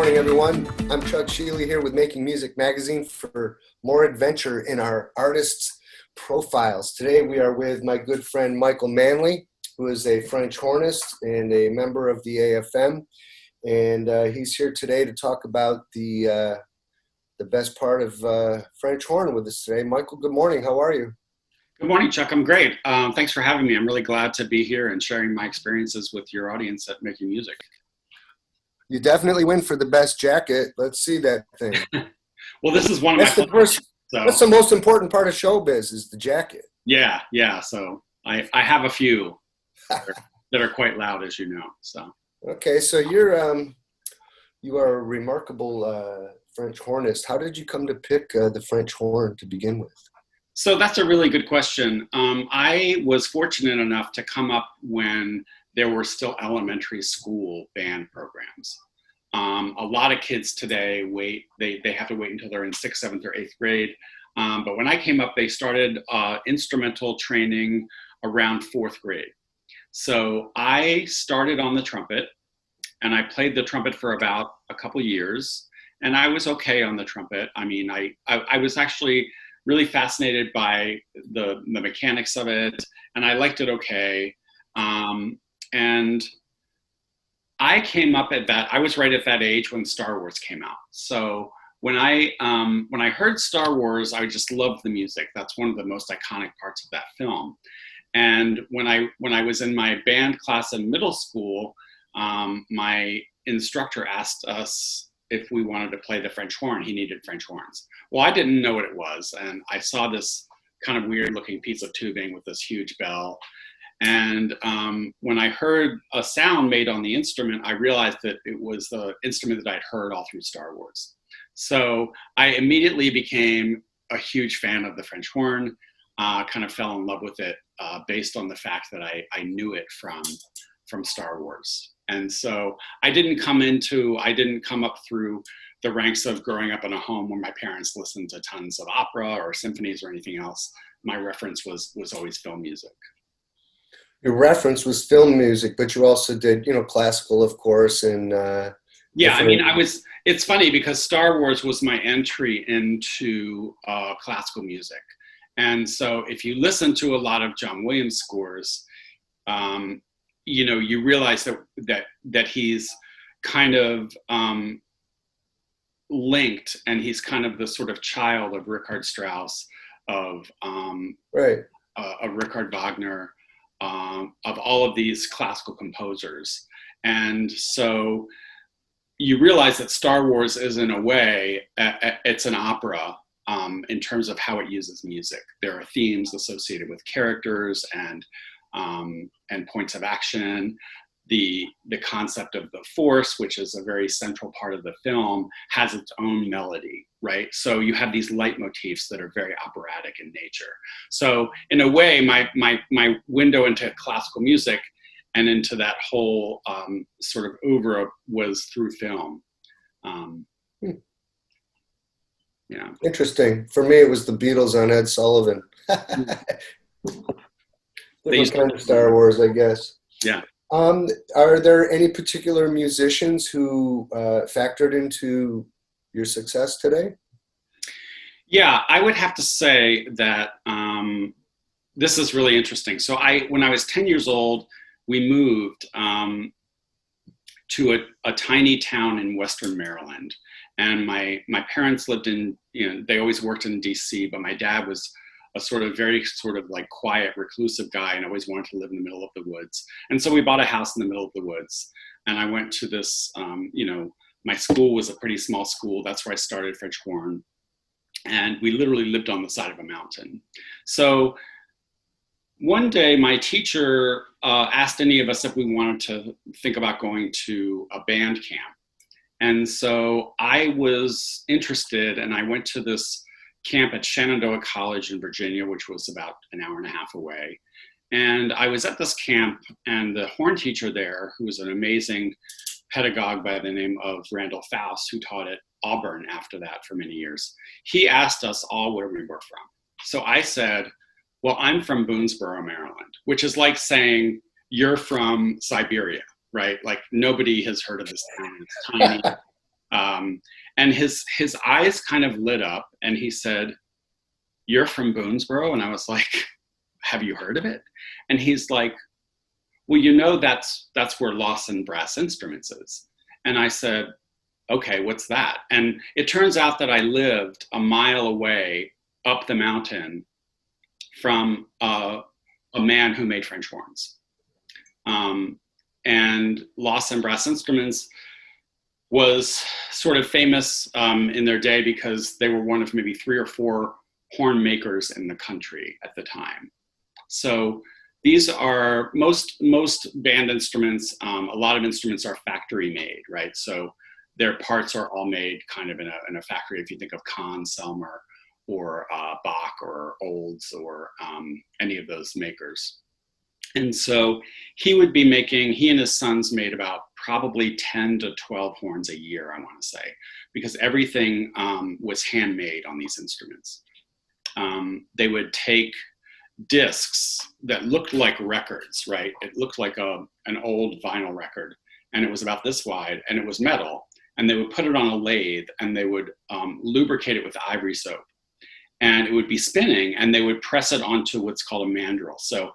morning, everyone. I'm Chuck Shealy here with Making Music Magazine for more adventure in our artists' profiles. Today we are with my good friend Michael Manley, who is a French hornist and a member of the AFM. And he's here today to talk about the best part of French horn with us today. Michael, good morning. How are you? Good morning, Chuck. I'm great. Thanks for having me. I'm really glad to be here and sharing my experiences with your audience at Making Music. You definitely win for the best jacket. Let's see that thing. Well, this is one of That's the most important part of showbiz is the jacket. Yeah. So I have a few that are quite loud, as you know. So okay, so you are a remarkable French hornist. How did you come to pick the French horn to begin with? So that's a really good question. I was fortunate enough to come up when there were still elementary school band programs. A lot of kids today they have to wait until they're in 6th, 7th, or 8th grade. But when I came up, they started instrumental training around 4th grade. So I started on the trumpet, and I played the trumpet for about a couple years, and I was okay on the trumpet. I mean, I was actually really fascinated by the mechanics of it, and I liked it okay. And I came up at that, I was right at that age when Star Wars came out. So when I heard Star Wars, I just loved the music. That's one of the most iconic parts of that film. And when I was in my band class in middle school, my instructor asked us if we wanted to play the French horn. He needed French horns. Well, I didn't know what it was. And I saw this kind of weird looking piece of tubing with this huge bell. And when I heard a sound made on the instrument, I realized that it was the instrument that I'd heard all through Star Wars. So I immediately became a huge fan of the French horn, kind of fell in love with it based on the fact that I knew it from Star Wars. And so I didn't come up through the ranks of growing up in a home where my parents listened to tons of opera or symphonies or anything else. My reference was always film music. Your reference was film music, but you also did, classical, of course, and yeah. I mean, it's funny because Star Wars was my entry into classical music, and so if you listen to a lot of John Williams scores, you realize that he's kind of linked, and he's kind of the sort of child of Richard Strauss, of Richard Wagner. Of all of these classical composers. And so you realize that Star Wars is, in a way, it's an opera in terms of how it uses music. There are themes associated with characters and points of action. The concept of the Force, which is a very central part of the film, has its own melody, right? So you have these leitmotifs that are very operatic in nature. So in a way, my window into classical music and into that whole sort of oeuvre was through film. Yeah. Interesting. For me, it was the Beatles on Ed Sullivan. Different kind of Star Wars, I guess. Yeah. Are there any particular musicians who factored into your success today? Yeah, I would have to say that this is really interesting. So when I was 10 years old, we moved to a tiny town in Western Maryland. And my parents lived in, they always worked in DC, but my dad was a very like quiet, reclusive guy, and always wanted to live in the middle of the woods. And so we bought a house in the middle of the woods. And I went to this, my school was a pretty small school. That's where I started French horn. And we literally lived on the side of a mountain. So one day my teacher asked any of us if we wanted to think about going to a band camp. And so I was interested, and I went to this camp at Shenandoah College in Virginia, which was about an hour and a half away. And I was at this camp, and the horn teacher there, who was an amazing pedagogue by the name of Randall Faust, who taught at Auburn after that for many years, he asked us all where we were from. So I said, well, I'm from Boonesboro, Maryland, which is like saying you're from Siberia, right? Like nobody has heard of this town. It's tiny. And his eyes kind of lit up, and he said, "You're from Boonesboro?" And I was like, "Have you heard of it?" And he's like, "Well, you know, that's where Lawson Brass Instruments is." And I said, "Okay, what's that?" And it turns out that I lived a mile away up the mountain from a man who made French horns. And Lawson Brass Instruments was sort of famous in their day because they were one of maybe 3 or 4 horn makers in the country at the time. So these are most band instruments. A lot of instruments are factory made, right? So their parts are all made kind of in a factory. If you think of Kahn, Selmer, or Bach, or Olds, or any of those makers. And so he and his sons made about probably 10 to 12 horns a year, I want to say, because everything was handmade on these instruments. They would take discs that looked like records, right? It looked like an old vinyl record, and it was about this wide, and it was metal, and they would put it on a lathe, and they would lubricate it with ivory soap, and it would be spinning, and they would press it onto what's called a mandrel. So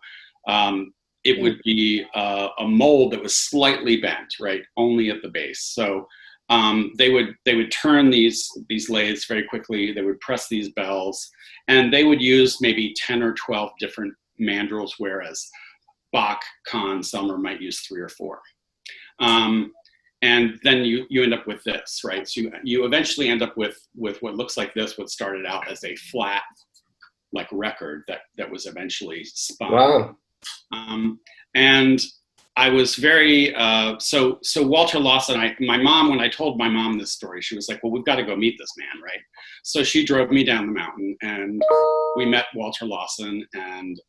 it would be a mold that was slightly bent, right, only at the base. So they would turn these lathes very quickly. They would press these bells, and they would use maybe 10 or 12 different mandrels, whereas Bach, Kahn, Selmer might use 3 or 4. And then you end up with this, right? So you eventually end up with what looks like this, what started out as a flat, like, record that was eventually spun. Wow. And I was very, so Walter Lawson, my mom, when I told my mom this story, she was like, "Well, we've got to go meet this man," right? So she drove me down the mountain, and we met Walter Lawson, and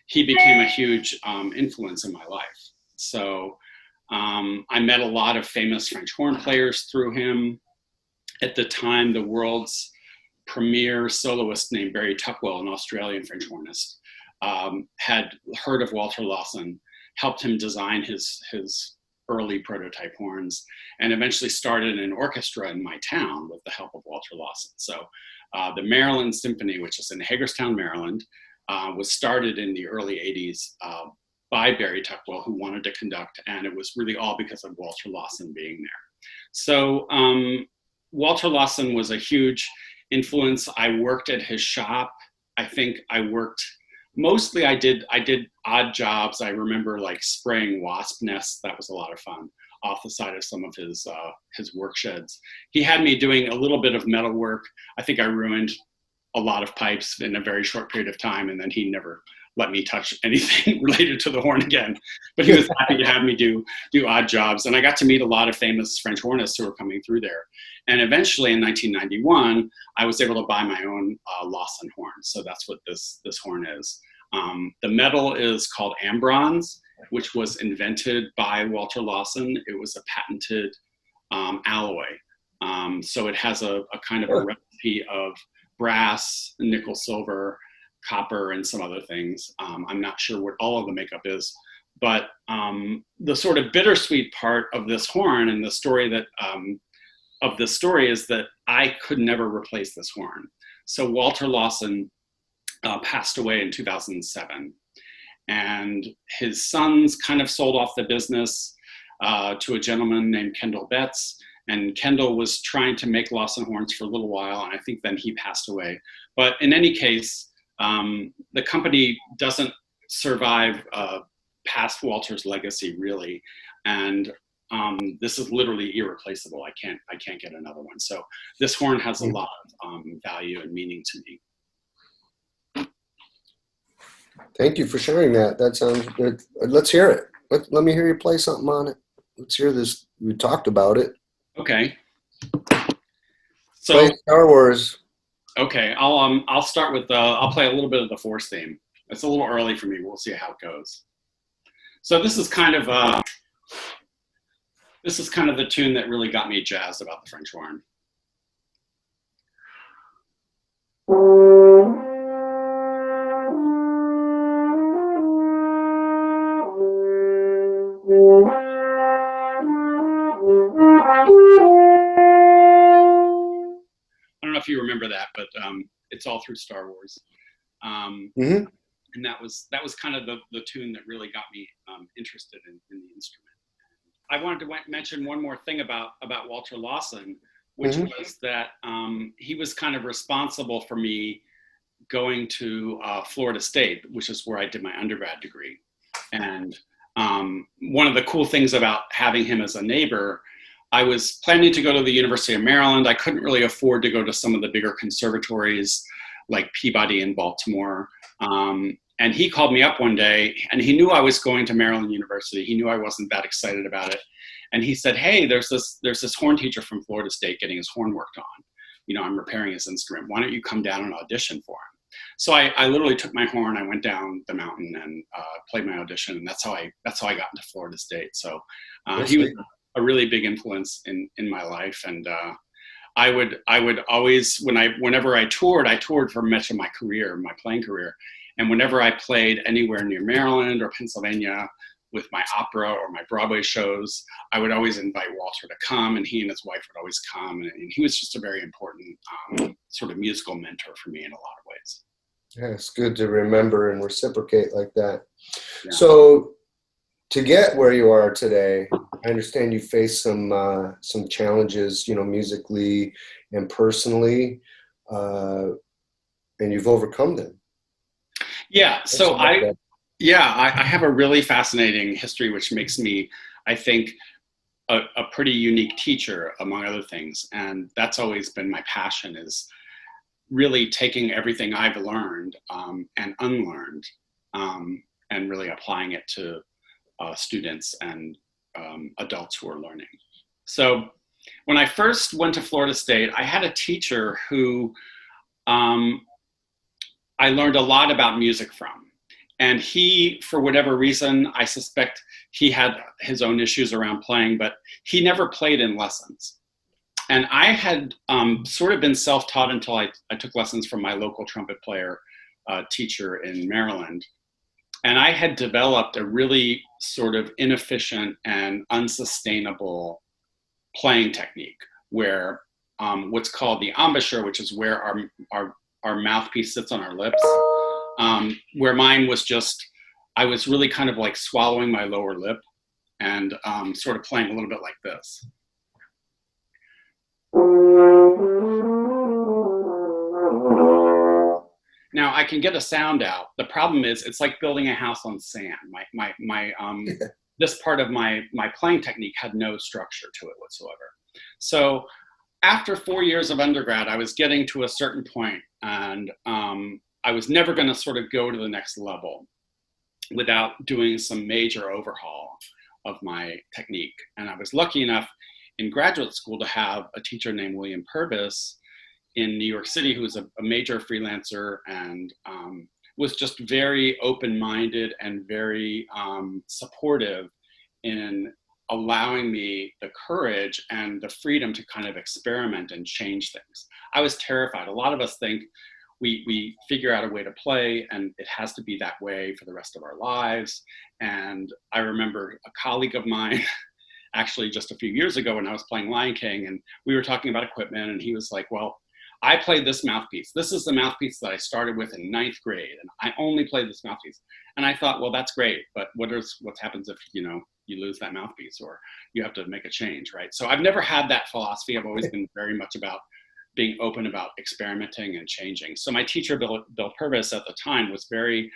he became a huge influence in my life. So I met a lot of famous French horn players through him. At the time, the world's premier soloist named Barry Tuckwell, an Australian French hornist, had heard of Walter Lawson, helped him design his early prototype horns, and eventually started an orchestra in my town with the help of Walter Lawson. So the Maryland Symphony, which is in Hagerstown, Maryland, was started in the early 80s by Barry Tuckwell, who wanted to conduct, and it was really all because of Walter Lawson being there. So Walter Lawson was a huge influence. I worked at his shop. I think I worked, mostly I did odd jobs. I remember like spraying wasp nests. That was a lot of fun off the side of some of his work sheds. He had me doing a little bit of metal work. I think I ruined a lot of pipes in a very short period of time, and then he never let me touch anything related to the horn again. But he was happy to have me do odd jobs. And I got to meet a lot of famous French hornists who were coming through there. And eventually in 1991, I was able to buy my own Lawson horn. So that's what this horn is. The metal is called Ambrons, which was invented by Walter Lawson. It was a patented alloy. So it has a kind of a recipe of brass, nickel, silver, copper, and some other things. I'm not sure what all of the makeup is, but the sort of bittersweet part of this horn and the story is that I could never replace this horn. So Walter Lawson passed away in 2007, and his sons kind of sold off the business to a gentleman named Kendall Betts. And Kendall was trying to make Lawson horns for a little while, and I think then he passed away. But in any case, the company doesn't survive past Walter's legacy, really, and this is literally irreplaceable. I can't get another one. So this horn has a lot of value and meaning to me. Thank you for sharing that. That sounds good. Let's hear it. Let me hear you play something on it. Let's hear this. We talked about it. Okay. So play Star Wars. Okay, I'll start with I'll play a little bit of the Force theme. It's a little early for me. We'll see how it goes. So this is kind of the tune that really got me jazzed about the French horn. if you remember that, but it's all through Star Wars. Mm-hmm. And that was kind of the tune that really got me interested in the instrument. I wanted to mention one more thing about Walter Lawson, which was that he was kind of responsible for me going to Florida State, which is where I did my undergrad degree. And one of the cool things about having him as a neighbor, I was planning to go to the University of Maryland. I couldn't really afford to go to some of the bigger conservatories like Peabody in Baltimore. And he called me up one day, and he knew I was going to Maryland University. He knew I wasn't that excited about it. And he said, hey, there's this horn teacher from Florida State getting his horn worked on. You know, I'm repairing his instrument. Why don't you come down and audition for him? So I literally took my horn, I went down the mountain and played my audition, and that's how I got into Florida State. So he was a really big influence in my life. And I would always, whenever I toured for much of my career, my playing career. And whenever I played anywhere near Maryland or Pennsylvania with my opera or my Broadway shows, I would always invite Walter to come, and he and his wife would always come. And he was just a very important sort of musical mentor for me in a lot of ways. Yeah, it's good to remember and reciprocate like that. Yeah. So to get where you are today, I understand you faced some challenges, you know, musically and personally, and you've overcome them. Yeah, so I have a really fascinating history, which makes me, I think, a pretty unique teacher, among other things. And that's always been my passion, is really taking everything I've learned and unlearned and really applying it to students and adults who are learning. So when I first went to Florida State, I had a teacher who I learned a lot about music from. And he, for whatever reason, I suspect he had his own issues around playing, but he never played in lessons. And I had sort of been self-taught until I took lessons from my local trumpet player teacher in Maryland. And I had developed a really sort of inefficient and unsustainable playing technique where what's called the embouchure, which is where our mouthpiece sits on our lips, where mine was just, I was really kind of like swallowing my lower lip and sort of playing a little bit like this. Now I can get a sound out. The problem is it's like building a house on sand. This part of my playing technique had no structure to it whatsoever. So after 4 years of undergrad, I was getting to a certain point, and I was never going to sort of go to the next level without doing some major overhaul of my technique. And I was lucky enough in graduate school to have a teacher named William Purvis in New York City, who was a major freelancer and was just very open-minded and very supportive in allowing me the courage and the freedom to kind of experiment and change things. I was terrified. A lot of us think we figure out a way to play and it has to be that way for the rest of our lives. And I remember a colleague of mine actually just a few years ago when I was playing Lion King, and we were talking about equipment, and he was like, well, I played this mouthpiece. This is the mouthpiece that I started with in 9th grade, and I only played this mouthpiece. And I thought, well, that's great, but what happens if, you lose that mouthpiece or you have to make a change, right? So I've never had that philosophy. I've always been very much about being open about experimenting and changing. So my teacher, Bill Purvis, at the time was very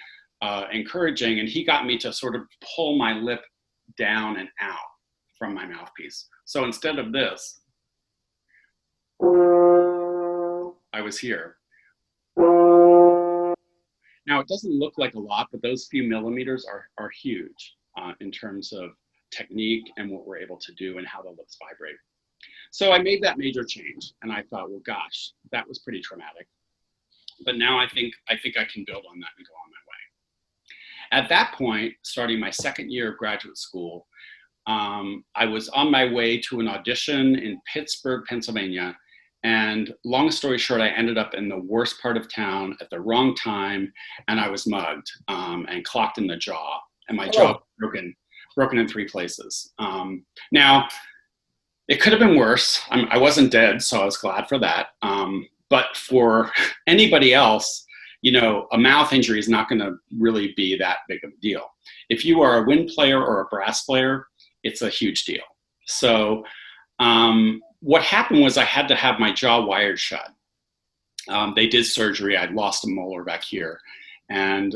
encouraging, and he got me to sort of pull my lip down and out from my mouthpiece. So instead of this, I was here. Now it doesn't look like a lot, but those few millimeters are huge in terms of technique and what we're able to do and how the lips vibrate. So I made that major change, and I thought, well, gosh, that was pretty traumatic. But now I think I can build on that and go on my way. At that point, starting my 2nd year of graduate school, I was on my way to an audition in Pittsburgh, Pennsylvania. And long story short, I ended up in the worst part of town at the wrong time, and I was mugged and clocked in the jaw, and my jaw was broken in 3 places. Now, it could have been worse. I wasn't dead, so I was glad for that. But for anybody else, you know, a mouth injury is not going to really be that big of a deal. If you are a wind player or a brass player, it's a huge deal. So what happened was I had to have my jaw wired shut. They did surgery. I'd lost a molar back here. And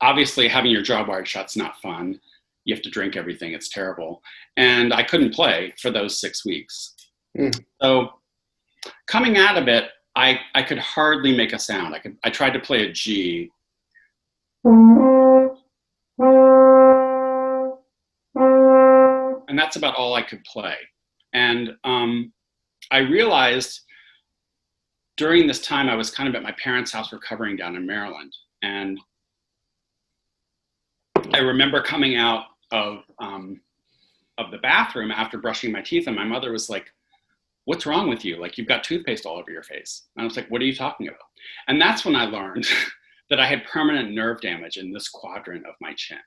obviously having your jaw wired shut's not fun. You have to drink everything. It's terrible. And I couldn't play for those 6 weeks. So coming out of it, I could hardly make a sound. I tried to play a G. And that's about all I could play. And I realized during this time, I was kind of at my parents' house recovering down in Maryland. And I remember coming out of the bathroom after brushing my teeth, and my mother was like, "What's wrong with you? Like, you've got toothpaste all over your face." And I was like, "What are you talking about?" And that's when I learned that I had permanent nerve damage in this quadrant of my chin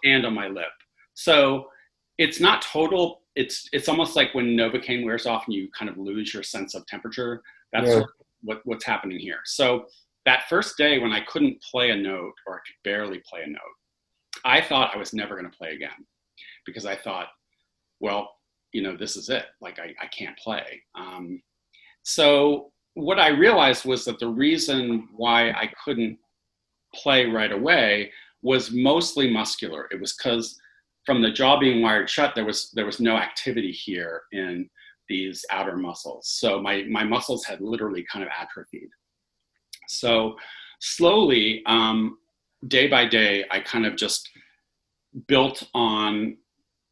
and on my lip. So it's not total. It's almost like when Novocaine wears off and you kind of lose your sense of temperature. That's sort of what's happening here. So that first day when I couldn't play a note, or I could barely play a note, I thought I was never going to play again, because I thought, well, you know, this is it. Like, I can't play. So what I realized was that the reason why I couldn't play right away was mostly muscular. It was because from the jaw being wired shut, there was no activity here in these outer muscles. So my muscles had literally kind of atrophied. So slowly, day by day, I kind of just built on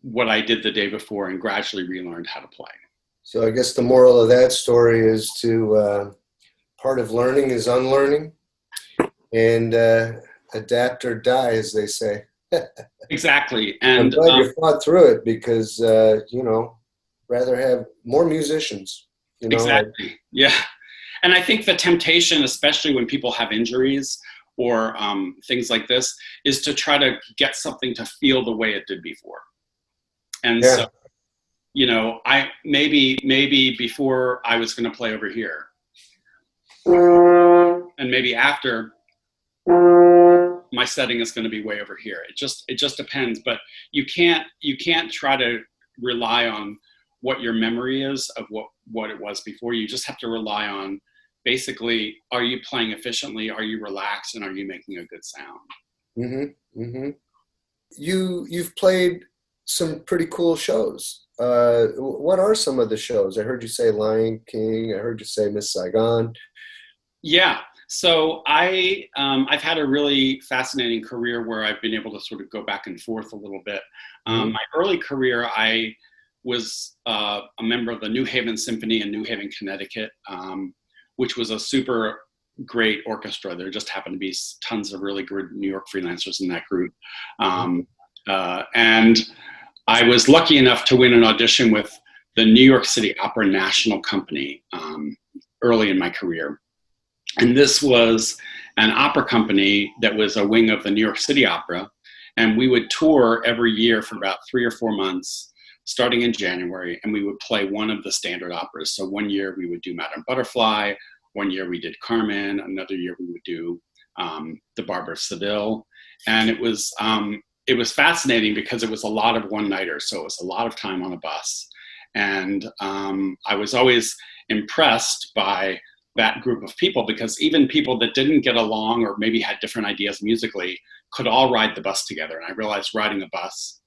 what I did the day before and gradually relearned how to play. So I guess the moral of that story is to part of learning is unlearning, and adapt or die, as they say. Exactly. I'm And glad you fought through it, because you know, rather have more musicians. You know, exactly. Yeah. And I think the temptation, especially when people have injuries or things like this, is to try to get something to feel the way it did before. And so, you know, I maybe before I was going to play over here, and maybe after, my setting is going to be way over here. It just depends. But you can't try to rely on what your memory is of what it was before. You just have to rely on, basically, are you playing efficiently? Are you relaxed? And are you making a good sound? You've played some pretty cool shows. What are some of the shows? I heard you say Lion King. I heard you say Miss Saigon. Yeah. So I've had a really fascinating career where I've been able to sort of go back and forth a little bit. My early career, I was a member of the New Haven Symphony in New Haven, Connecticut, which was a super great orchestra. There just happened to be tons of really good New York freelancers in that group. And I was lucky enough to win an audition with the New York City Opera National Company early in my career. And this was an opera company that was a wing of the New York City Opera. And we would tour every year for about 3 or 4 months, starting in January, and we would play one of the standard operas. So one year we would do Madame Butterfly, one year we did Carmen, another year we would do The Barber of Seville. And it was fascinating because it was a lot of one-nighters. So it was a lot of time on a bus. And I was always impressed by that group of people, because even people that didn't get along or maybe had different ideas musically could all ride the bus together. And I realized riding a bus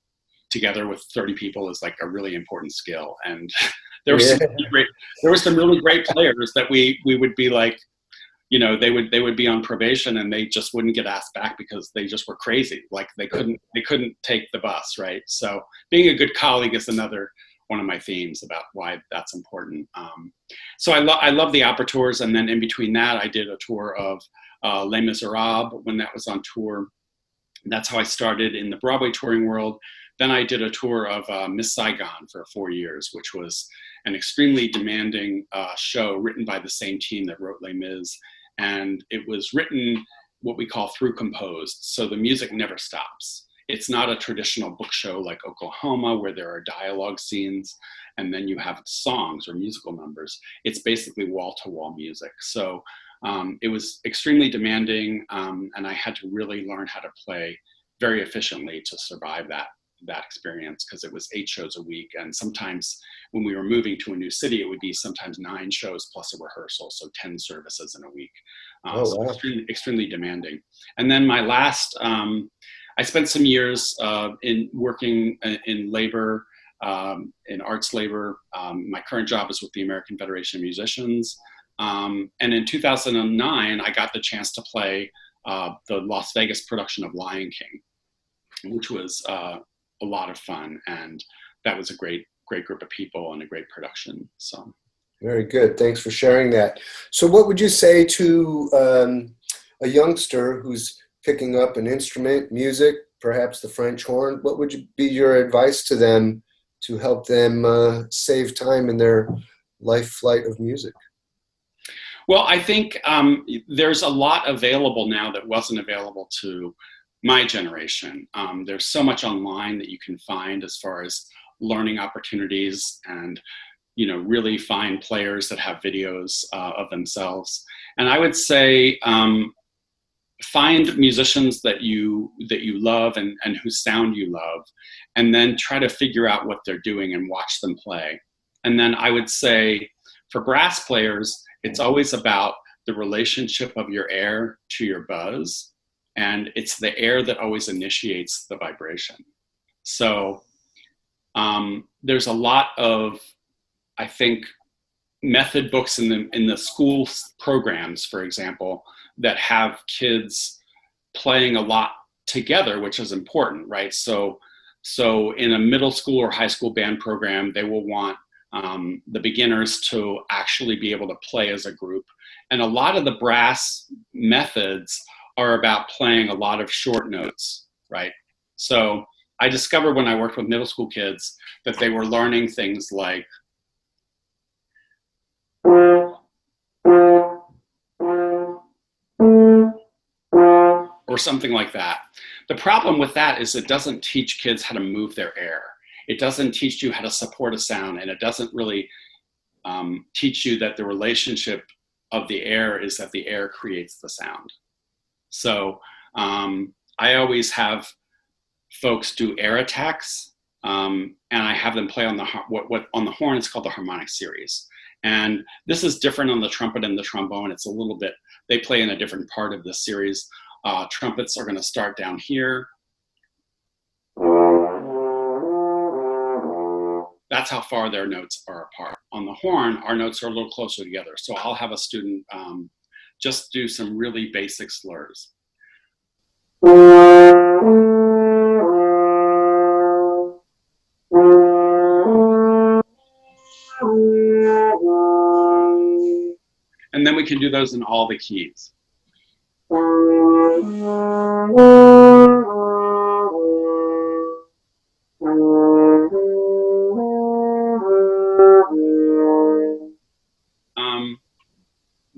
together with 30 people is like a really important skill. And there were some really great players that we would be like, you know, they would be on probation and they just wouldn't get asked back because they just were crazy. Like they couldn't take the bus, right? So being a good colleague is another one of my themes about why that's important. So I love the opera tours, and then in between that, I did a tour of Les Miserables when that was on tour. That's how I started in the Broadway touring world. Then I did a tour of Miss Saigon for 4 years, which was an extremely demanding show written by the same team that wrote Les Mis, and it was written what we call through composed, so the music never stops. It's not a traditional book show like Oklahoma where there are dialogue scenes and then you have songs or musical numbers. It's basically wall-to-wall music. So it was extremely demanding, and I had to really learn how to play very efficiently to survive that experience, because it was 8 shows a week, and sometimes when we were moving to a new city, it would be sometimes 9 shows plus a rehearsal, so 10 services in a week. Oh, So wow. extremely demanding. And then my last, I spent some years in working in labor, in arts labor. My current job is with the American Federation of Musicians. And in 2009, I got the chance to play the Las Vegas production of Lion King, which was a lot of fun, and that was a great group of people and a great production. So Very good. Thanks for sharing that. So what would you say to a youngster who's picking up an instrument, music, perhaps the French horn? What would be your advice to them to help them save time in their life flight of music? well, I think there's a lot available now that wasn't available to my generation. There's so much online that you can find as far as learning opportunities, and really find players that have videos of themselves. And I would say find musicians that you love and whose sound you love, and then try to figure out what they're doing and watch them play. And then I would say for brass players, it's always about the relationship of your air to your buzz, and it's the air that always initiates the vibration. So there's a lot of, I think, method books in the school programs, for example, that have kids playing a lot together, which is important, right? So in a middle school or high school band program, they will want the beginners to actually be able to play as a group. And a lot of the brass methods are about playing a lot of short notes, right? So I discovered when I worked with middle school kids that they were learning things like or something like that. The problem with that is it doesn't teach kids how to move their air. It doesn't teach you how to support a sound, and it doesn't really teach you that the relationship of the air is that the air creates the sound. So I always have folks do air attacks, and I have them play on the on the horn. It's called the harmonic series, and this is different on the trumpet and the trombone. It's a little bit, they play in a different part of the series. Trumpets are going to start down here. That's how far their notes are apart. On the horn, our notes are a little closer together. So I'll have a student just do some really basic slurs. And then we can do those in all the keys.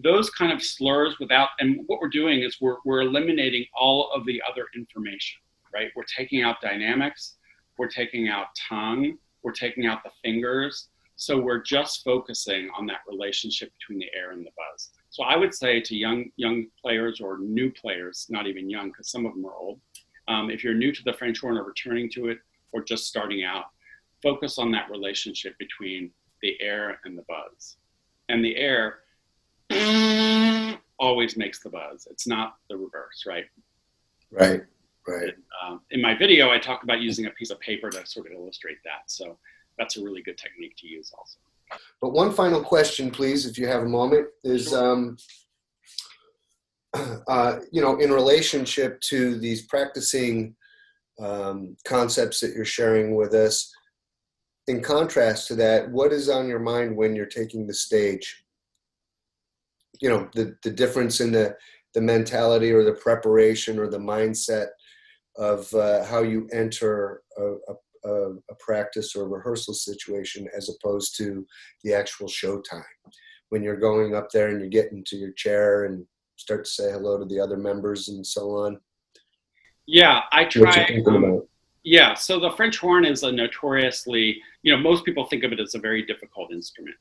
Those kind of slurs without, and what we're doing is we're eliminating all of the other information, right? We're taking out dynamics, we're taking out tongue, we're taking out the fingers. So we're just focusing on that relationship between the air and the buzz. So I would say to young players or new players, not even young, because some of them are old, if you're new to the French horn or returning to it, or just starting out, focus on that relationship between the air and the buzz. And the air always makes the buzz. It's not the reverse, right? Right, right. In my video, I talk about using a piece of paper to sort of illustrate that. So that's a really good technique to use also. But one final question, please, if you have a moment, is, Sure. in relationship to these practicing concepts that you're sharing with us, in contrast to that, what is on your mind when you're taking the stage? The difference in the mentality or the preparation or the mindset of how you enter a practice or rehearsal situation as opposed to the actual show time. When you're going up there and you get into your chair and start to say hello to the other members and so on. Yeah, I What try. you're thinking about? Yeah, so the French horn is a notoriously, most people think of it as a very difficult instrument.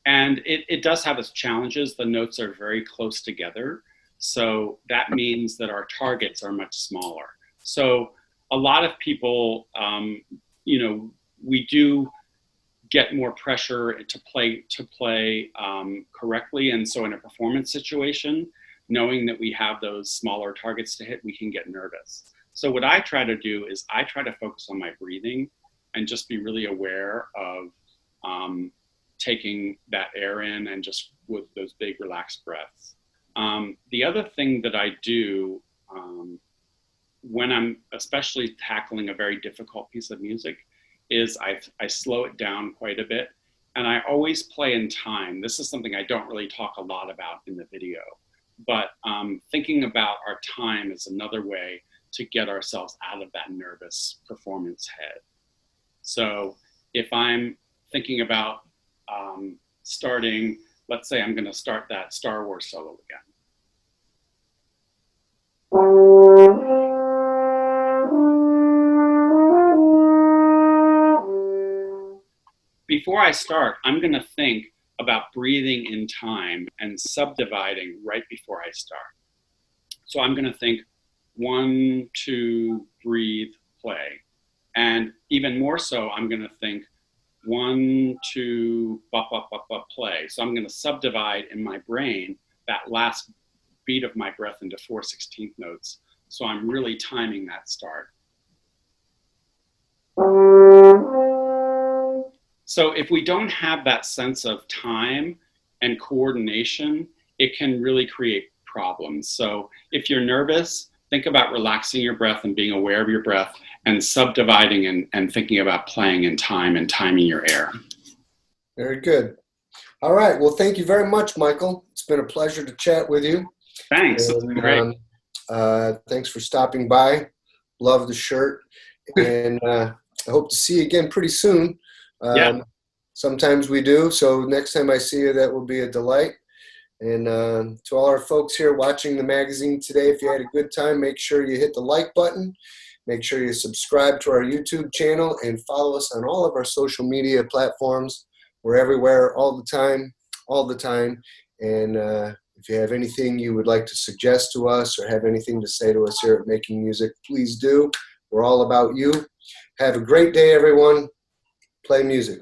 And it does have its challenges. The notes are very close together. So that means that our targets are much smaller. So a lot of people, we do get more pressure to play correctly. And so in a performance situation, knowing that we have those smaller targets to hit, we can get nervous. So what I try to do is I try to focus on my breathing and just be really aware of taking that air in and just with those big relaxed breaths. The other thing that I do when I'm especially tackling a very difficult piece of music is I slow it down quite a bit. And I always play in time. This is something I don't really talk a lot about in the video, but thinking about our time is another way to get ourselves out of that nervous performance head. So if I'm thinking about starting, let's say I'm going to start that Star Wars solo again. Before I start, I'm going to think about breathing in time and subdividing right before I start. So I'm going to think 1, 2, breathe, play. And even more so, I'm going to think 1, 2, bop, bop, bop, bop, play. So I'm going to subdivide in my brain that last beat of my breath into 4/16 notes. So I'm really timing that start. So if we don't have that sense of time and coordination, it can really create problems. So if you're nervous, think about relaxing your breath and being aware of your breath and subdividing and thinking about playing in time and timing your air. Very good. All right. Well, thank you very much, Michael. It's been a pleasure to chat with you. Thanks. It's been great. Thanks for stopping by. Love the shirt. And I hope to see you again pretty soon. Yeah. Sometimes we do. So next time I see you, that will be a delight. And to all our folks here watching the magazine today, if you had a good time, make sure you hit the like button. Make sure you subscribe to our YouTube channel and follow us on all of our social media platforms. We're everywhere all the time. And if you have anything you would like to suggest to us or have anything to say to us here at Making Music, please do. We're all about you. Have a great day, everyone. Play music.